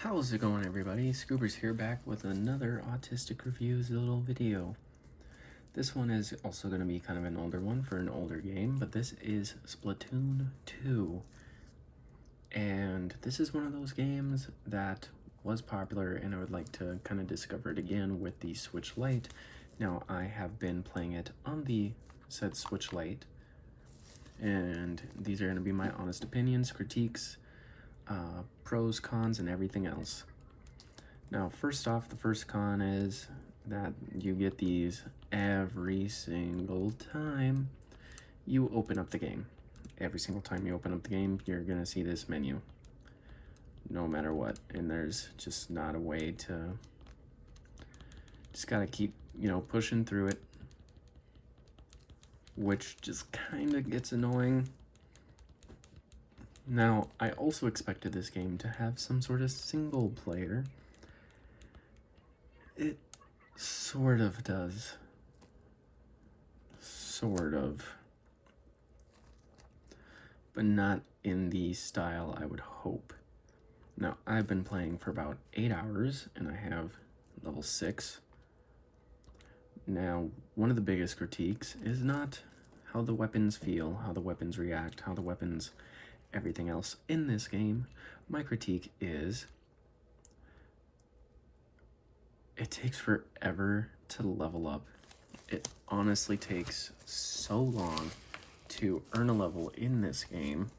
How's it going, everybody? Scoobers here, back with another Autistic Reviews little video. This one is also going to be kind of an older one for an older game, but this is Splatoon 2. And this is one of those games that was popular, and I would like to kind of discover it again with the Switch Lite. Now, I have been playing it on the said Switch Lite, and these are going to be my honest opinions, critiques, pros, cons, and everything else. Now, first off, the first con is that you get these every single time you open up the game. Every single time you open up the game, you're gonna see this menu, no matter what, and there's just not a way to, just gotta keep, pushing through it, which just kind of gets annoying. Now, I also expected this game to have some sort of single player. It sort of does. Sort of. But not in the style I would hope. Now, I've been playing for about 8 hours, and I have level 6. Now, one of the biggest critiques is not how the weapons feel, how the weapons react, how the weapons, everything else in this game. My critique is it takes forever to level up. It honestly takes so long to earn a level in this game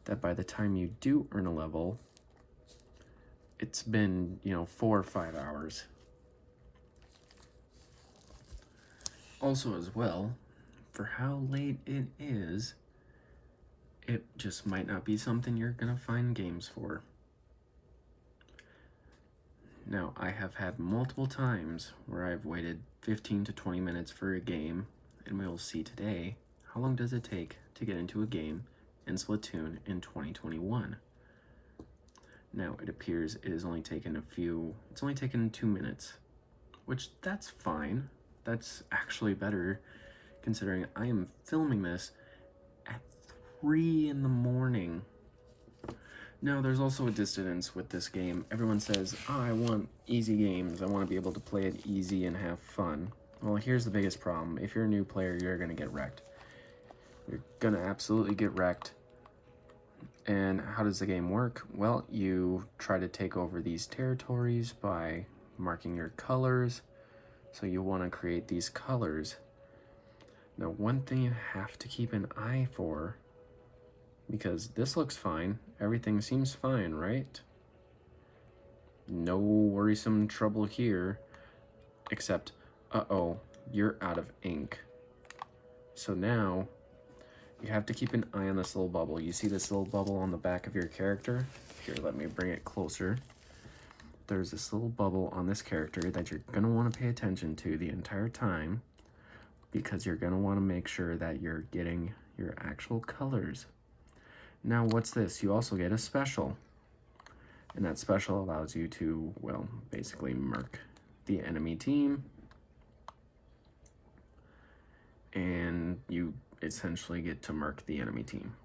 that by the time you do earn a level, it's been, 4 or 5 hours. Also, as well, for how late it is, it just might not be something you're gonna find games for. Now, I have had multiple times where I've waited 15 to 20 minutes for a game, and we'll see today how long does it take to get into a game in Splatoon in 2021. Now, it appears it has only taken it's only taken 2 minutes, which that's fine. That's actually better considering I am filming this at 3 in the morning. Now, there's also a dissonance with this game. Everyone says, I want easy games. I want to be able to play it easy and have fun. Well, here's the biggest problem. If you're a new player, you're going to get wrecked. You're going to absolutely get wrecked. And how does the game work? Well, you try to take over these territories by marking your colors. So you want to create these colors. Now, one thing you have to keep an eye for, because this looks fine, everything seems fine, right? No worrisome trouble here, except, uh-oh, you're out of ink. So now, you have to keep an eye on this little bubble. You see this little bubble on the back of your character? Here, let me bring it closer. There's this little bubble on this character that you're gonna wanna pay attention to the entire time, because you're gonna wanna make sure that you're getting your actual colors. Now, what's this? You also get a special. And that special allows you to, well, basically murk the enemy team. And you essentially get to murk the enemy team.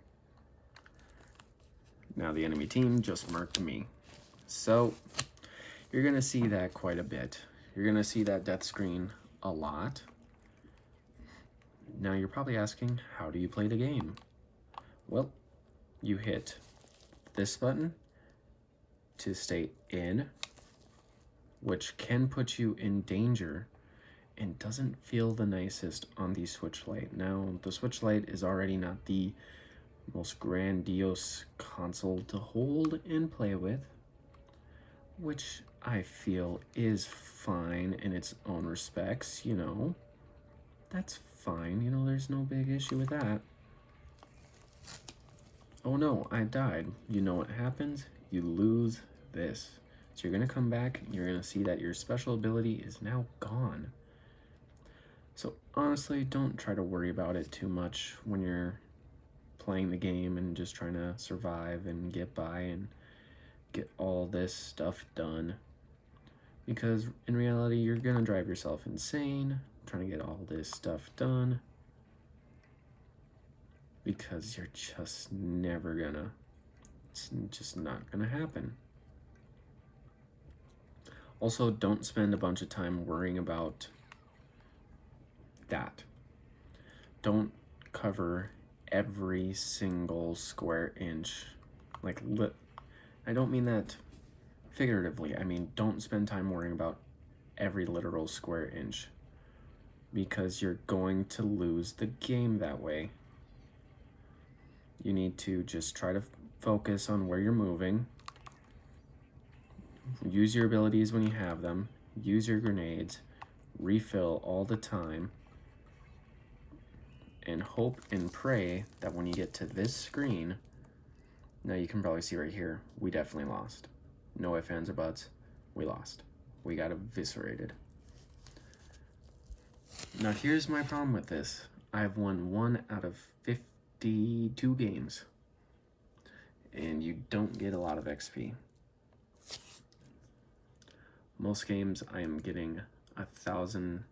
Now, the enemy team just murked me. So, you're going to see that quite a bit. You're going to see that death screen a lot. Now, you're probably asking, how do you play the game? Well, you hit this button to stay in, which can put you in danger and doesn't feel the nicest on the Switch Lite. Now, the Switch Lite is already not the most grandiose console to hold and play with, which I feel is fine in its own respects, That's fine, there's no big issue with that. Oh no, I died. You know what happens? You lose this. So you're gonna come back and you're gonna see that your special ability is now gone. So honestly, don't try to worry about it too much when you're playing the game and just trying to survive and get by and get all this stuff done. Because in reality, you're gonna drive yourself insane trying to get all this stuff done. Because you're just never gonna, it's just not gonna happen. Also, don't spend a bunch of time worrying about that. Don't cover every single square inch. Like, I don't mean that figuratively. I mean, don't spend time worrying about every literal square inch, because you're going to lose the game that way. You need to just try to focus on where you're moving. Use your abilities when you have them. Use your grenades. Refill all the time. And hope and pray that when you get to this screen, now you can probably see right here, we definitely lost. No ifs, ands, or buts. We lost. We got eviscerated. Now here's my problem with this. I've won 1 out of 52 games. And you don't get a lot of XP. Most games I am getting 1,000,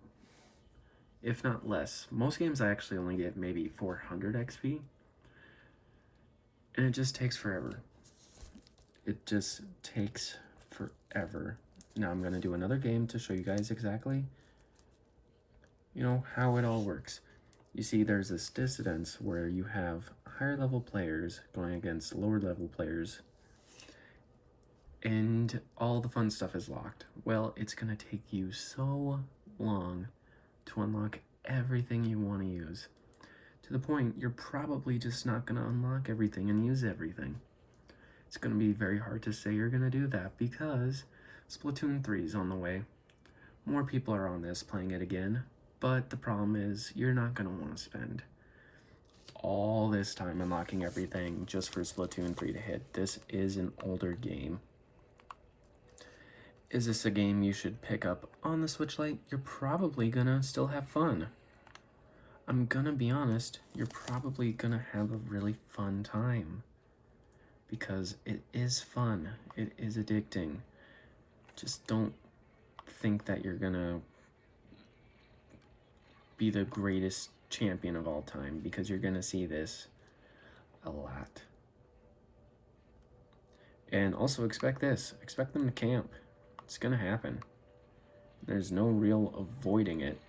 if not less. Most games I actually only get maybe 400 XP. And it just takes forever. It just takes forever. Now I'm going to do another game to show you guys exactly, how it all works. You see, there's this dissidence where you have higher level players going against lower level players, and all the fun stuff is locked. Well, it's going to take you so long to unlock everything you want to use, to the point you're probably just not going to unlock everything and use everything. It's going to be very hard to say you're going to do that, because Splatoon 3 is on the way. More people are on this playing it again, but the problem is you're not going to want to spend all this time unlocking everything just for Splatoon 3 to hit. This is an older game. Is this a game you should pick up on the Switch Lite? You're probably gonna still have fun. I'm gonna be honest, you're probably gonna have a really fun time, because it is fun. It is addicting. Just don't think that you're gonna be the greatest champion of all time, because you're gonna see this a lot. And also expect this. Expect them to camp. It's gonna happen. There's no real avoiding it.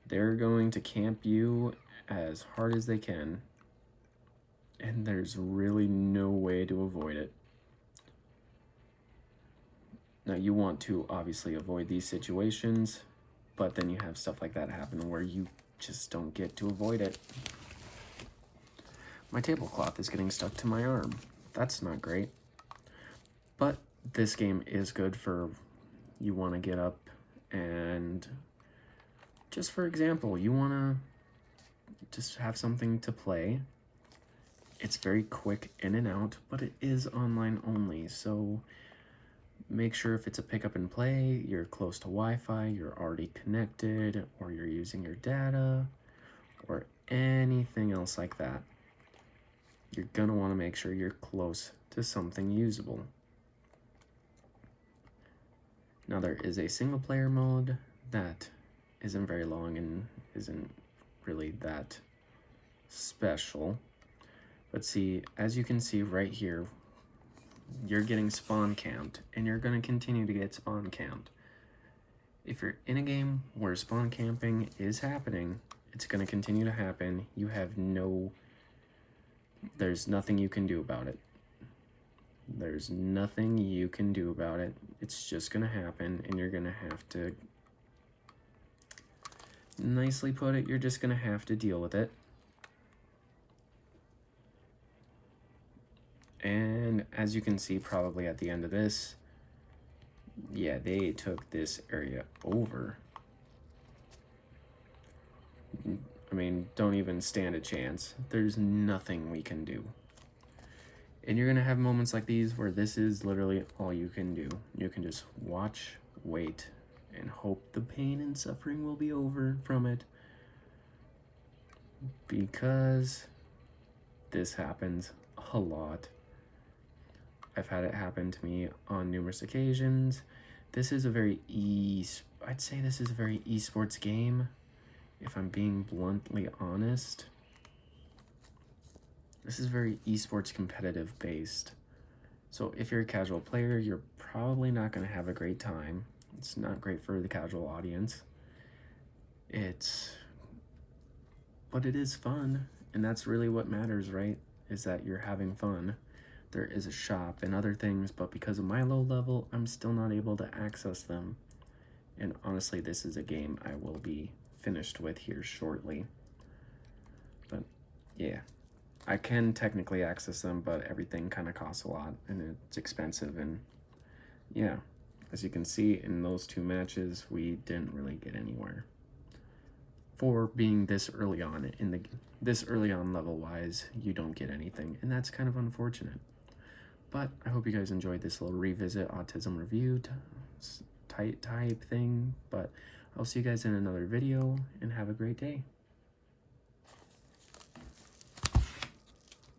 They're going to camp you as hard as they can, and there's really no way to avoid it. Now, you want to obviously avoid these situations, but then you have stuff like that happen where you just don't get to avoid it. My tablecloth is getting stuck to my arm. That's not great. But this game is good for, you want to get up and, just for example, you want to just have something to play. It's very quick in and out, but it is online only, so make sure if it's a pick up and play, you're close to Wi-Fi, you're already connected, or you're using your data, or anything else like that. You're gonna want to make sure you're close to something usable. Now, there is a single player mode that isn't very long and isn't really that special. But see, as you can see right here, you're getting spawn camped, and you're going to continue to get spawn camped. If you're in a game where spawn camping is happening, it's going to continue to happen. You have there's nothing you can do about it. There's nothing you can do about it. It's just going to happen, and you're going to have to, nicely put it, you're just going to have to deal with it. And as you can see probably at the end of this, yeah, they took this area over. I mean, don't even stand a chance. There's nothing we can do. And you're gonna have moments like these where this is literally all you can do. You can just watch, wait, and hope the pain and suffering will be over from it. Because this happens a lot. I've had it happen to me on numerous occasions. This is a very I'd say this is a very esports game, if I'm being bluntly honest. This is very esports competitive based. So if you're a casual player, you're probably not going to have a great time. It's not great for the casual audience. But it is fun, and that's really what matters, right? Is that you're having fun. There is a shop and other things, but because of my low level, I'm still not able to access them. And honestly, this is a game I will be finished with here shortly. But yeah, I can technically access them, but everything kind of costs a lot and it's expensive. And yeah, as you can see in those two matches, we didn't really get anywhere. For being this early on level wise, you don't get anything, and that's kind of unfortunate. But I hope you guys enjoyed this little revisit autism review type thing. But I'll see you guys in another video, and have a great day.